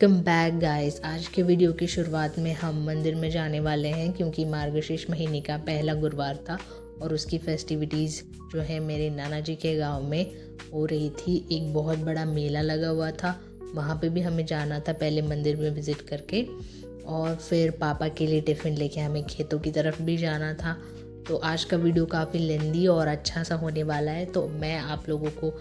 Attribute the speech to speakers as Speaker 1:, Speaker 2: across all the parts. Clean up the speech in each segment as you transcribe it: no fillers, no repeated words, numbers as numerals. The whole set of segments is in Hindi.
Speaker 1: Welcome back guys. आज के वीडियो की शुरुआत में हम मंदिर में जाने वाले हैं क्योंकि मार्गशीर्ष महीने का पहला गुरुवार था और उसकी फेस्टिविटीज़ जो है मेरे नाना जी के गांव में हो रही थी। एक बहुत बड़ा मेला लगा हुआ था, वहाँ पे भी हमें जाना था पहले मंदिर में विज़िट करके, और फिर पापा के लिए टिफ़िन लेके हमें खेतों की तरफ भी जाना था। तो आज का वीडियो काफ़ी लेंदी और अच्छा सा होने वाला है, तो मैं आप लोगों को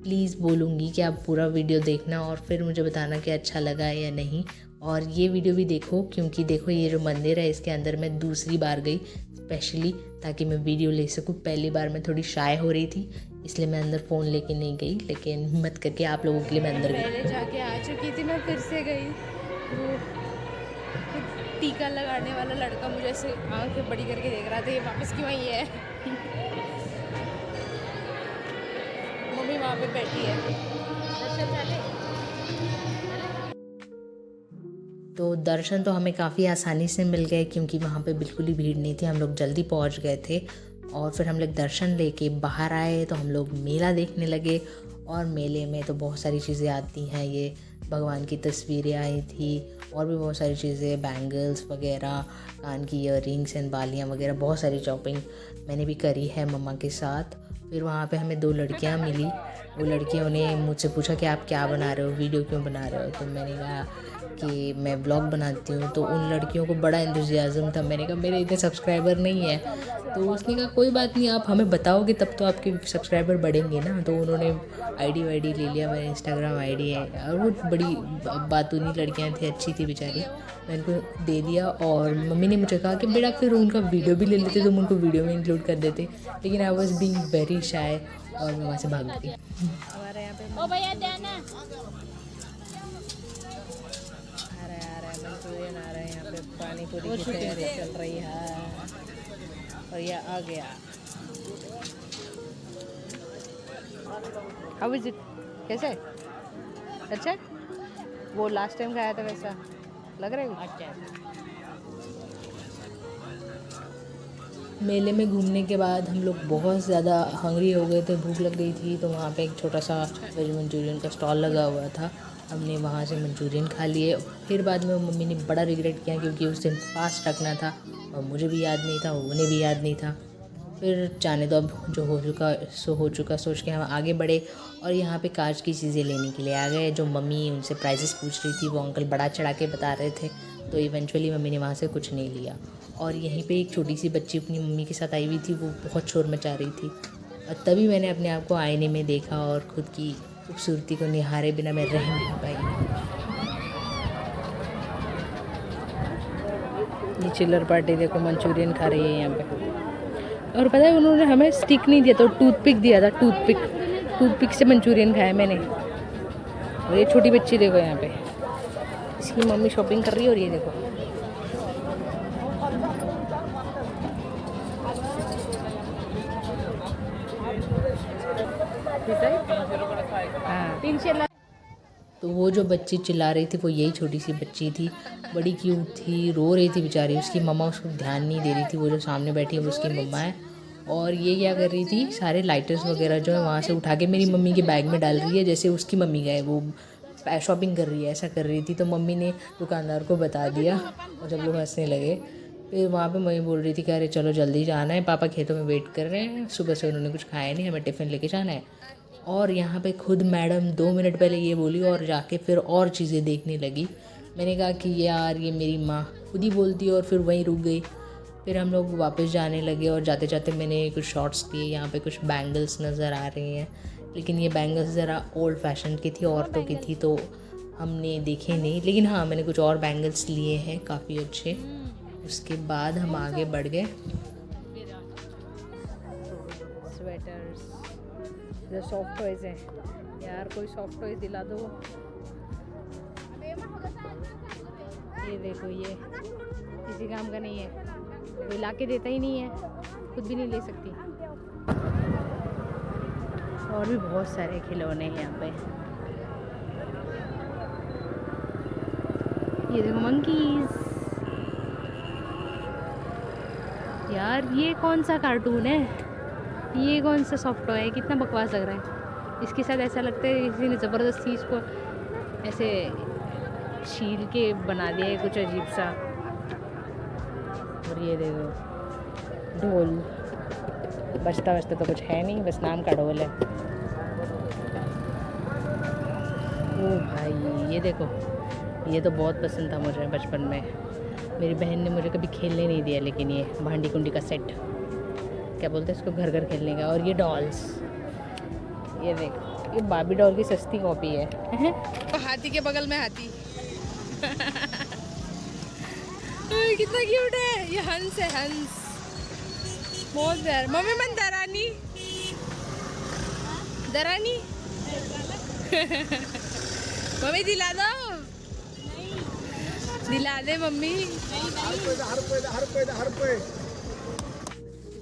Speaker 1: प्लीज़ बोलूँगी कि आप पूरा वीडियो देखना और फिर मुझे बताना कि अच्छा लगा या नहीं। और ये वीडियो भी देखो क्योंकि देखो ये जो मंदिर है इसके अंदर मैं दूसरी बार गई स्पेशली ताकि मैं वीडियो ले सकूँ। पहली बार मैं थोड़ी शाय हो रही थी इसलिए मैं अंदर फ़ोन लेके नहीं गई, लेकिन हिम्मत करके आप लोगों के लिए मैं अंदर गई।
Speaker 2: पहले जाके आ चुकी थी, मैं फिर से गई। वो टीका लगाने वाला लड़का मुझे ऐसे आँखें बड़ी करके देख रहा था, ये वापस क्यों आई है। मम्मी वहाँ पे बैठी है।
Speaker 1: तो दर्शन तो हमें काफ़ी आसानी से मिल गए क्योंकि वहाँ पे बिल्कुल ही भीड़ नहीं थी, हम लोग जल्दी पहुँच गए थे। और फिर हम लोग दर्शन लेके बाहर आए तो हम लोग मेला देखने लगे। और मेले में तो बहुत सारी चीज़ें आती हैं, ये भगवान की तस्वीरें आई थी और भी बहुत सारी चीज़ें, बैंगल्स वगैरह, कान की ईयररिंग्स एंड बालियाँ वगैरह, बहुत सारी शॉपिंग मैंने भी करी है मम्मा के साथ। फिर वहाँ पे हमें 2 लड़कियाँ मिली। वो लड़कियों ने मुझसे पूछा कि आप क्या बना रहे हो, वीडियो क्यों बना रहे हो। तो मैंने कहा कि मैं ब्लॉग बनाती हूँ। तो उन लड़कियों को बड़ा एंथुसियाज्म था। मैंने कहा मेरे इतने सब्सक्राइबर नहीं है। तो उसने कहा कोई बात नहीं, आप हमें बताओगे तब तो आपके सब्सक्राइबर बढ़ेंगे ना। तो उन्होंने आईडी वाईडी ले लिया, मेरा इंस्टाग्राम आईडी है, और वो बड़ी बातूनी लड़कियाँ थी, अच्छी थी बेचारी। मैं उनको दे दिया और मम्मी ने मुझे कहा कि बेटा फिर उनका वीडियो भी ले लेते, तुम उनको वीडियो में इंक्लूड कर देते। लेकिन I was being very shy और मैं वहाँ से भाग गई।
Speaker 2: हमारे यहाँ पे ओ भैया देना आ रहा है मंचूरियन आ रहा है। यहाँ पे पानी पूरी की तैयारी चल रही है और ये आ गया। हाउ इज इट, कैसे है? अच्छा है? वो लास्ट टाइम खाया था वैसा लग रहा है। अच्छा,
Speaker 1: मेले में घूमने के बाद हम लोग बहुत ज़्यादा हंग्री हो गए थे, भूख लग गई थी। तो वहाँ पे एक छोटा सा वेज मंचूरियन का स्टॉल लगा हुआ था, हमने वहाँ से मंचूरियन खा लिए। फिर बाद में मम्मी ने बड़ा रिग्रेट किया क्योंकि उस दिन फास्ट रखना था और मुझे भी याद नहीं था, उन्हें भी याद नहीं था। फिर जाने दो, अब जो हो चुका सो हो चुका, सोच के हम आगे बढ़े और यहाँ पे कांच की चीज़ें लेने के लिए आ गए। जो मम्मी उनसे प्राइसेस पूछ रही थी वो अंकल बड़ा चढ़ा के बता रहे थे, तो इवेंचुअली मम्मी ने वहाँ से कुछ नहीं लिया। और यहीं पे एक छोटी सी बच्ची अपनी मम्मी के साथ आई हुई थी, वो बहुत शोर मचा रही थी। और तभी मैंने अपने आप को आईने में देखा और ख़ुद की खूबसूरती को निहारे बिना मैं रह नहीं पाई।
Speaker 2: ये चिल्लर पार्टी देखो मंचूरियन खा रही है यहाँ पे। और पता है उन्होंने हमें स्टिक नहीं दिया था, टूथपिक दिया था। टूथपिक से मंचूरियन खाया मैंने। और ये छोटी बच्ची देखो यहाँ पे, इसकी मम्मी शॉपिंग कर रही है और ये देखो। हाँ,
Speaker 1: तो वो जो बच्ची चिल्ला रही थी वो यही छोटी सी बच्ची थी, बड़ी क्यूट थी, रो रही थी बेचारी। उसकी मम्मा उसको ध्यान नहीं दे रही थी। वो जो सामने बैठी है वो उसकी मम्मा है। और ये क्या कर रही थी, सारे लाइटर्स वगैरह जो है वहाँ से उठा के मेरी मम्मी के बैग में डाल रही है, जैसे उसकी मम्मी गए वो शॉपिंग कर रही है, ऐसा कर रही थी। तो मम्मी ने दुकानदार को बता दिया और सब लोग हंसने लगे। फिर वहाँ पे मम्मी बोल रही थी कि अरे चलो जल्दी जाना है, पापा खेतों में वेट कर रहे हैं, सुबह से उन्होंने कुछ खाया नहीं, हमें टिफ़िन लेके जाना है। और यहाँ पे खुद मैडम 2 मिनट पहले ये बोली और जाके फिर और चीज़ें देखने लगी। मैंने कहा कि यार ये मेरी माँ खुद ही बोलती है, और फिर वहीं रुक गई। फिर हम लोग वापस जाने लगे और जाते जाते मैंने कुछ शॉर्ट्स लिए। यहाँ पे कुछ बैंगल्स नज़र आ रही हैं, लेकिन ये बैंगल्स ज़रा ओल्ड फैशन की थी, औरतों की थी, तो हमने देखे नहीं। लेकिन हाँ, मैंने कुछ और बैंगल्स लिए हैं काफ़ी अच्छे। उसके बाद हम आगे बढ़ गए।
Speaker 2: स्वेटर्स, जो सॉफ्ट टॉयज हैं यार, कोई सॉफ्ट टॉयज दिला दो। ये देखो, ये किसी काम का नहीं है, कोई ला के देता ही नहीं है, खुद भी नहीं ले सकती। और भी बहुत सारे खिलौने हैं यहाँ पे। ये देखो मंकीज। यार ये कौन सा कार्टून है, ये कौन सा सॉफ्ट टॉय है, कितना बकवास लग रहा है। इसके साथ ऐसा लगता है किसी ने ज़बरदस्ती इसको ऐसे छील के बना दिया है कुछ अजीब सा। और ये देखो ढोल, बजता बजता तो कुछ है नहीं, बस नाम का ढोल है। ओ भाई ये देखो, ये तो बहुत पसंद था मुझे बचपन में। मेरी बहन ने मुझे कभी खेलने नहीं दिया, लेकिन ये भांडी कुंडी का सेट, क्या बोलते हैं इसको, घर घर खेलने का। और ये डॉल्स, ये देखो, ये बाबी डॉल की सस्ती कॉपी है। हाथी के बगल में हाथी। कितना क्यूट है, ये हंस है, हंस बहुत प्यार। मम्मी मन दरानी दरानी। मम्मी दिला दो, दिला दे मम्मी।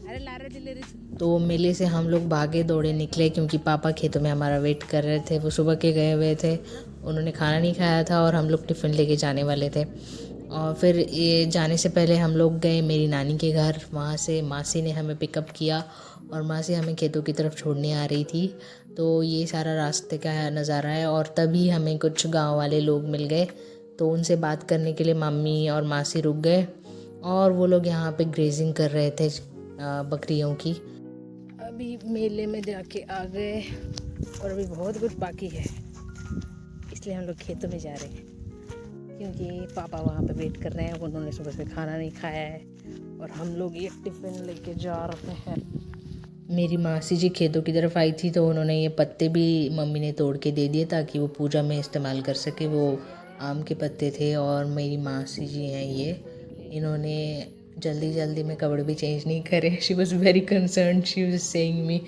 Speaker 2: अरे ला रहे दिले रे।
Speaker 1: तो मेले से हम लोग भागे दौड़े निकले क्योंकि पापा खेतों में हमारा वेट कर रहे थे। वो सुबह के गए हुए थे, उन्होंने खाना नहीं खाया था और हम लोग टिफ़िन लेके जाने वाले थे। और फिर ये जाने से पहले हम लोग गए मेरी नानी के घर। वहाँ से मासी ने हमें पिकअप किया और मासी हमें खेतों की तरफ छोड़ने आ रही थी। तो ये सारा रास्ते का नज़ारा है। और तभी हमें कुछ गांव वाले लोग मिल गए, तो उनसे बात करने के लिए मम्मी और मासी रुक गए। और वो लोग यहाँ पे ग्रेजिंग कर रहे थे बकरियों की।
Speaker 2: अभी मेले में जाके आ गए और अभी बहुत कुछ बाकी है, इसलिए हम लोग खेतों में जा रहे हैं क्योंकि पापा वहाँ पे वेट कर रहे हैं। उन्होंने सुबह से खाना नहीं खाया है और हम लोग ये टिफ़िन लेके जा रहे हैं।
Speaker 1: मेरी मासी जी खेतों की तरफ आई थी, तो उन्होंने ये पत्ते भी मम्मी ने तोड़ के दे दिए ताकि वो पूजा में इस्तेमाल कर सके। वो आम के पत्ते थे। और मेरी मासी जी हैं ये, इन्होंने जल्दी जल्दी में कपड़े भी चेंज नहीं करे। She was very concern, she was saying me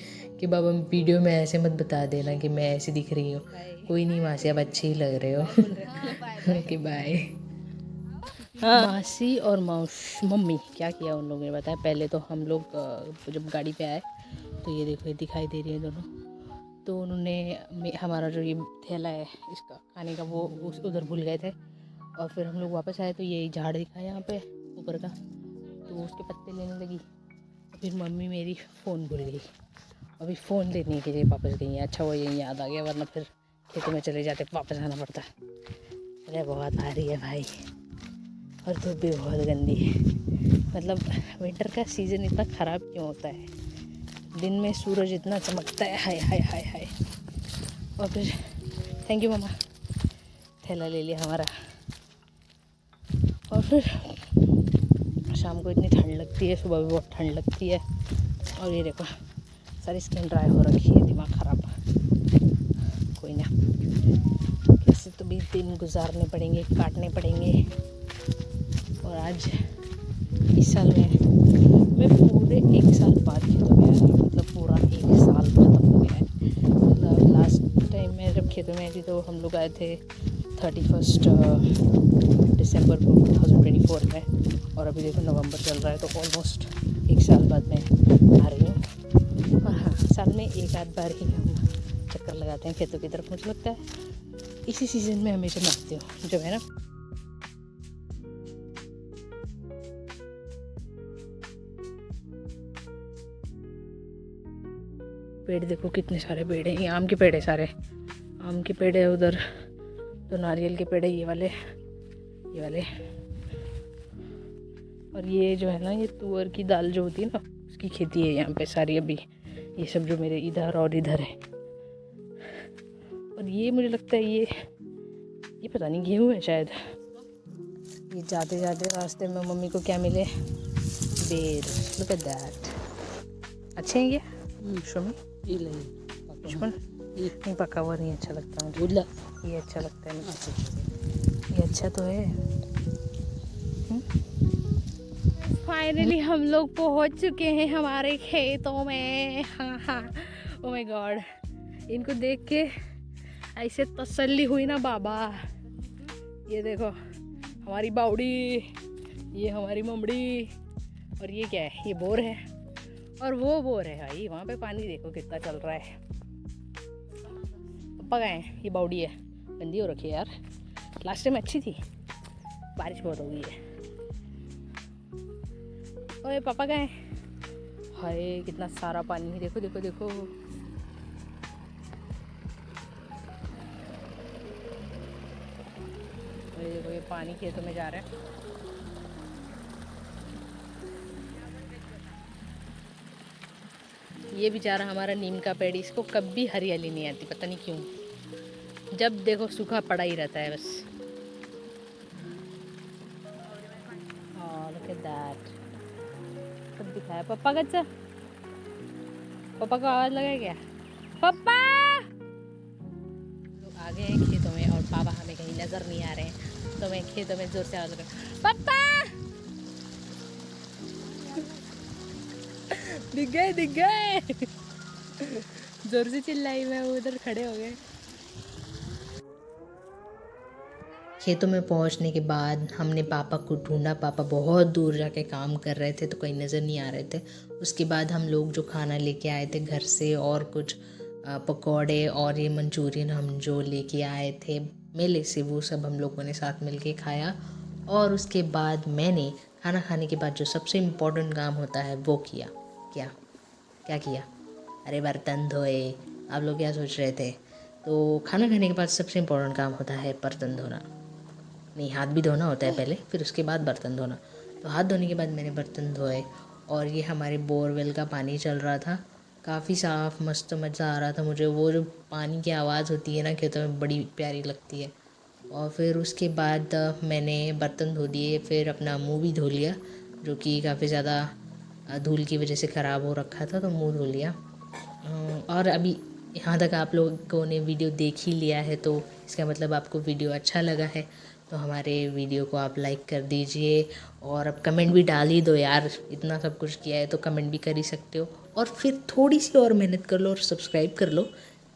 Speaker 1: कि बाबा वीडियो में ऐसे मत बता देना कि मैं ऐसी दिख रही हूँ। कोई नहीं मासी, अब अच्छे ही लग रहे हो। कि बाय।
Speaker 2: मासी और मम्मी क्या किया उन लोगों ने बताया। पहले तो हम लोग जब गाड़ी पे आए तो ये देखो, ये दिखाई दे रही है दोनों। तो उन्होंने हमारा जो ये थैला है इसका खाने का, वो उधर भूल गए थे। और फिर हम लोग वापस आए तो ये झाड़ दिखा यहाँ पे ऊपर का, तो उसके पत्ते लेने लगी। फिर मम्मी मेरी फ़ोन भूल गई, अभी फ़ोन लेने के लिए वापस गई हैं। अच्छा वो यही याद आ गया, वरना फिर खेतों में चले जाते, वापस आना पड़ता। अरे बहुत भारी है भाई, और धूप भी बहुत गंदी है। मतलब विंटर का सीज़न इतना ख़राब क्यों होता है, दिन में सूरज इतना चमकता है, हाय हाय हाय हाय। और फिर थैंक यू मम्मा, थैला ले लिया हमारा। और फिर शाम को इतनी ठंड लगती है, सुबह भी बहुत ठंड लगती है। और ये देखो सारी स्किन ड्राई हो रखी है, दिमाग ख़राब। कोई ना, कैसे तो भी दिन गुजारने पड़ेंगे, काटने पड़ेंगे। और आज इस साल मैं पूरे 1 साल बाद खेतों में आ रही हूँ। मतलब पूरा 1 साल खत्म हो गया है। मतलब लास्ट टाइम मैं जब खेतों में आई थी तो हम लोग आए थे 31 दिसंबर को 2024 में, और अभी देखो नवंबर चल रहा है, तो ऑलमोस्ट 1 साल बाद मैं आ रही हूँ। और हाँ, साल में एक आध बार ही हम चक्कर लगाते हैं खेतों की तरफ। मुझे लगता है इसी सीज़न में हमेशा मैं आती हूँ, जब है ना पेड़। देखो कितने सारे पेड़ हैं, ये आम के पेड़ है सारे, आम के पेड़ है उधर, तो नारियल के पेड़ है ये वाले, ये वाले। और ये जो है ना, ये तुअर की दाल जो होती है ना, उसकी खेती है यहाँ पे सारी। अभी ये सब जो मेरे इधर और इधर है। और ये मुझे लगता है ये पता नहीं गेहूँ है शायद। ये जाते जाते रास्ते में मम्मी को क्या मिले, बेर। लुक एट दैट, अच्छे हैं ये शमी। नहीं पका हुआ नहीं अच्छा लगता मुझे, ये अच्छा लगता है मुझे, ये अच्छा तो है। फाइनली हम लोग पहुंच चुके हैं हमारे खेतों में। हाँ हाँ, ओ माय गॉड, इनको देख के ऐसे तसल्ली हुई ना बाबा। ये देखो हमारी बावड़ी, ये हमारी ममड़ी, और ये क्या है, ये बोर है और वो बोर है भाई। वहाँ पे पानी देखो कितना चल रहा है। पापा गए हैं, ये बावड़ी है, गंदी हो रखी है यार। लास्ट टाइम अच्छी थी, बारिश बहुत हो गई है। ओए पापा गए, हाय कितना सारा पानी, देखो देखो देखो। ये देखो ये पानी खेतों में जा रहा है। ये बेचारा हमारा नीम का पेड़, इसको कभी हरियाली नहीं आती, पता नहीं क्यों। जब देखो सूखा पड़ा ही रहता है बस। look at that। कब दिखाया पापा का? अच्छा पापा को आवाज लगाया क्या? पापा लोग आ गए हैं खेतों में और पापा हमें कहीं नजर नहीं आ रहे हैं, तो मैं खेतों में जोर से आवाज लगा, पापा दिख गए दिख गए। जोर से चिल्लाई मैं, वो उधर खड़े हो गए।
Speaker 1: खेतों में पहुंचने के बाद हमने पापा को ढूंढा। पापा बहुत दूर जाके काम कर रहे थे तो कहीं नज़र नहीं आ रहे थे। उसके बाद हम लोग जो खाना लेके आए थे घर से, और कुछ पकौड़े और ये मंचूरियन हम जो लेके आए थे मेले से, वो सब हम लोगों ने साथ मिलके खाया। और उसके बाद मैंने खाना खाने के बाद जो सबसे इम्पोर्टेंट काम होता है वो किया। क्या क्या किया? अरे बर्तन धोए। आप लोग क्या सोच रहे थे? तो खाना खाने के बाद सबसे इम्पोर्टेंट काम होता है बर्तन धोना। नहीं, हाथ भी धोना होता है पहले, फिर उसके बाद बर्तन धोना। तो हाथ धोने के बाद मैंने बर्तन धोए। और ये हमारे बोरवेल का पानी चल रहा था, काफ़ी साफ़ मस्त, मज़ा आ रहा था मुझे। वो जो पानी की आवाज़ होती है ना खेतों में, बड़ी प्यारी लगती है। और फिर उसके बाद मैंने बर्तन धो दिए, फिर अपना मुँह भी धो लिया, जो कि काफ़ी ज़्यादा धूल की वजह से ख़राब हो रखा था, तो मुँह धो लिया। और अभी यहाँ तक आप लोगों ने वीडियो देख ही लिया है, तो इसका मतलब आपको वीडियो अच्छा लगा है। तो हमारे वीडियो को आप लाइक कर दीजिए, और अब कमेंट भी डाल ही दो यार, इतना सब कुछ किया है तो कमेंट भी कर ही सकते हो। और फिर थोड़ी सी और मेहनत कर लो और सब्सक्राइब कर लो,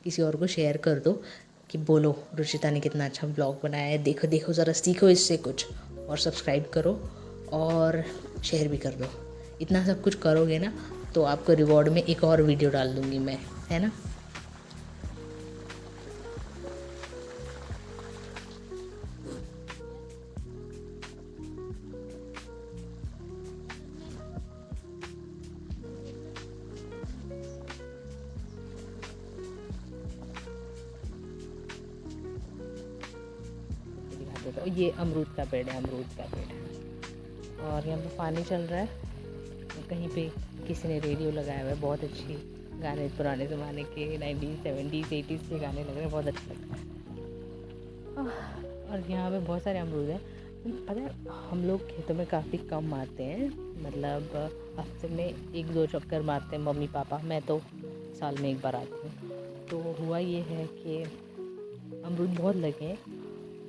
Speaker 1: किसी और को शेयर कर दो कि बोलो रुचिता ने कितना अच्छा ब्लॉग बनाया है, देखो देखो ज़रा सीखो इससे कुछ। और सब्सक्राइब करो और शेयर भी कर दो। इतना सब कुछ करोगे ना तो आपको रिवॉर्ड में एक और वीडियो डाल दूँगी मैं, है ना।
Speaker 2: तो ये अमरूद का पेड़ है, अमरूद का पेड़। और यहाँ पे पानी चल रहा है, तो कहीं पे किसी ने रेडियो लगाया हुआ है, बहुत अच्छी गाने, पुराने ज़माने के 90s 70s 80s के गाने लग रहे हैं, बहुत अच्छा लगता है। और यहाँ पे बहुत सारे अमरूद हैं। पता है हम लोग खेतों में काफ़ी कम आते हैं, मतलब हफ्ते में 1-2 चक्कर मारते हैं मम्मी पापा, मैं तो साल में 1 बार आती हूँ। तो हुआ ये है कि अमरूद बहुत लगे हैं,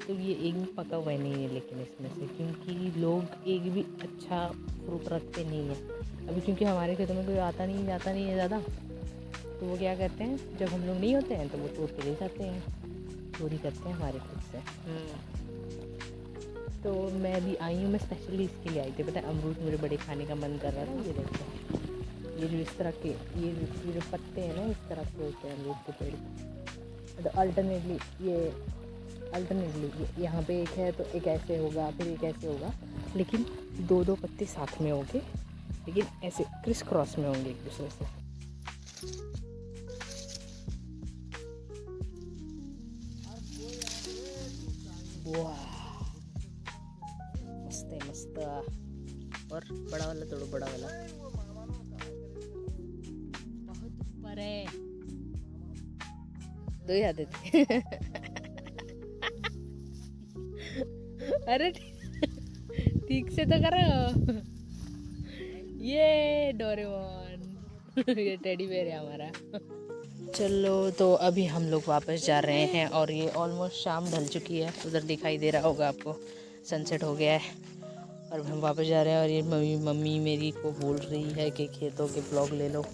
Speaker 2: तो ये एक भी पका हुआ नहीं है लेकिन इसमें से, क्योंकि लोग एक भी अच्छा फ्रूट रखते नहीं हैं अभी, क्योंकि हमारे खेतों में कोई आता नहीं जाता नहीं है ज़्यादा। तो वो क्या करते हैं, जब हम लोग नहीं होते हैं तो वो तोड़ के ले जाते हैं, चोरी करते हैं हमारे खुद से। तो मैं अभी आई हूँ, मैं स्पेशली इसके लिए आई थी, पता है अमरूद मुझे बड़े खाने का मन कर रहा था। ये देखो, ये जो इस तरह के ये जो पत्ते हैं ना, इस तरह के होते हैं अमरूद के पेड़। तो अल्टरनेटली यहाँ पे एक है तो एक ऐसे होगा, फिर एक ऐसे होगा, लेकिन 2-2 पत्ते साथ में होंगे, लेकिन ऐसे क्रिस क्रॉस में होंगे एक दूसरे से। वाह मस्त है, मस्त। और बड़ा वाला तोड़ो, बड़ा वाला बहुत ऊपर है, दो ही आते थे। अरे ठीक से तो करो। ये डोरेमोन। ये टेडी बेयर है हमारा। चलो तो अभी हम लोग वापस जा रहे हैं, और ये ऑलमोस्ट शाम ढल चुकी है, उधर दिखाई दे रहा होगा आपको, सनसेट हो गया है। और हम वापस जा रहे हैं, और ये मम्मी मेरी को बोल रही है कि खेतों के ब्लॉग ले लो।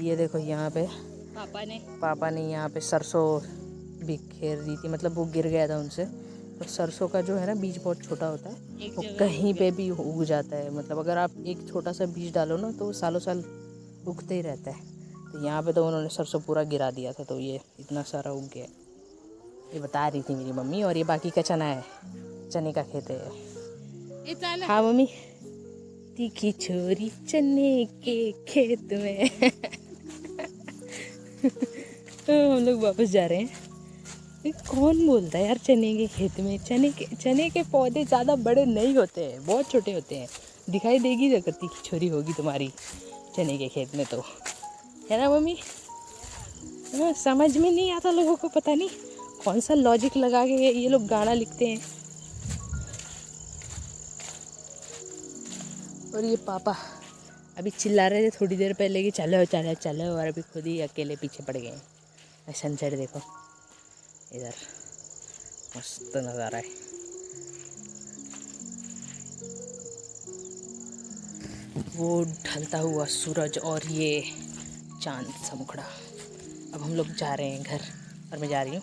Speaker 2: ये देखो यहाँ पे पापा ने यहाँ पे सरसों बिखेर दी थी, मतलब वो गिर गया था उनसे। तो सरसों का जो है ना बीज बहुत छोटा होता है, वो कहीं पे भी उग जाता है, मतलब अगर आप एक छोटा सा बीज डालो ना तो वो सालों साल उगते ही रहता है। तो यहाँ पे तो उन्होंने सरसों पूरा गिरा दिया था, तो ये इतना सारा उग गया, ये बता रही थी मेरी मम्मी। और ये बाकी का चना है, चने का खेत है। हाँ मम्मी, तीखी छोरी चने के खेत में। हम लोग वापस जा रहे हैं। ये कौन बोलता है यार चने के खेत में? चने के पौधे ज़्यादा बड़े नहीं होते हैं, बहुत छोटे होते हैं। दिखाई देगी जगती की छोरी होगी तुम्हारी चने के खेत में तो, है ना मम्मी? समझ में नहीं आता लोगों को, पता नहीं कौन सा लॉजिक लगा के ये लोग गाना लिखते हैं। और ये पापा अभी चिल्ला रहे थे थोड़ी देर पहले कि चलो चलो चलो, और अभी खुद ही अकेले पीछे पड़ गए हैं। सनसेट देखो इधर, मस्त नज़ारा है। वो ढलता हुआ सूरज और ये चांद सा मुखड़ा। अब हम लोग जा रहे हैं घर, और मैं जा रही हूँ,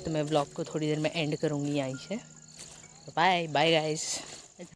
Speaker 2: तो मैं व्लॉग को थोड़ी देर में एंड करूँगी यहीं से। Bye bye guys.